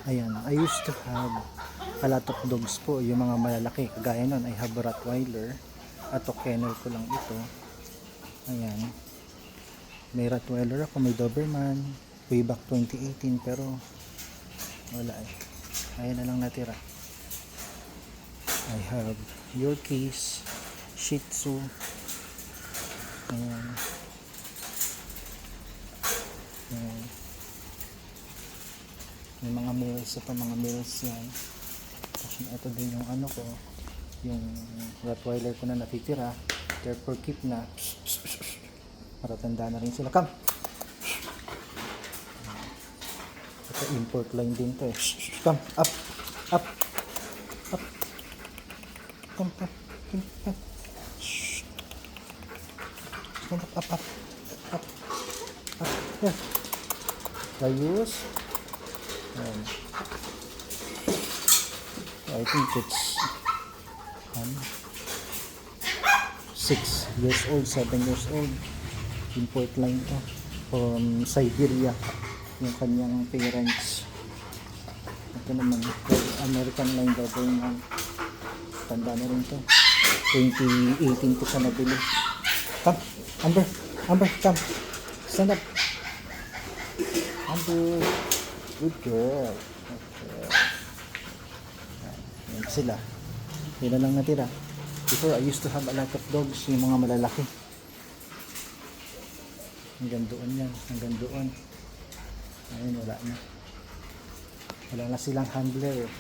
Ayan, I used to have a lot of dogs po, yung mga malalaki. Kagaya nun, I have a Rottweiler. At kennel ko lang ito. Ayan. May Rottweiler ako, may Doberman. Way back 2018, pero wala eh. Ayan na lang natira. I have Yorkies, Shih Tzu. Ayan. Ayan. May mga males, ito mga males yan. Kasi ito din yung ano ko, yung Rottweiler ko na natitira. Therefore keep na. Matatanda na rin sila. Come! Ito import line din to eh. Come! Up! Up! Up! Come! Come! Come! Come! Come! Up! Up! Up! Up! Here! Layus! Ayan. I think it's 6 years old, 7 years old. Import line to from Siberia yung kanyang parents. Ito naman American line daw po yung tanda na rin to. 2018 ko siya nabili. Come, Amber, Amber, come, stand up. Amber, good girl. Okay. Yan sila. Yan na lang natira. Before I used to have a lot of dogs, yung mga malalaki. Hanggang doon yan, hanggang doon. Ayun, wala na. Wala na silang handler eh.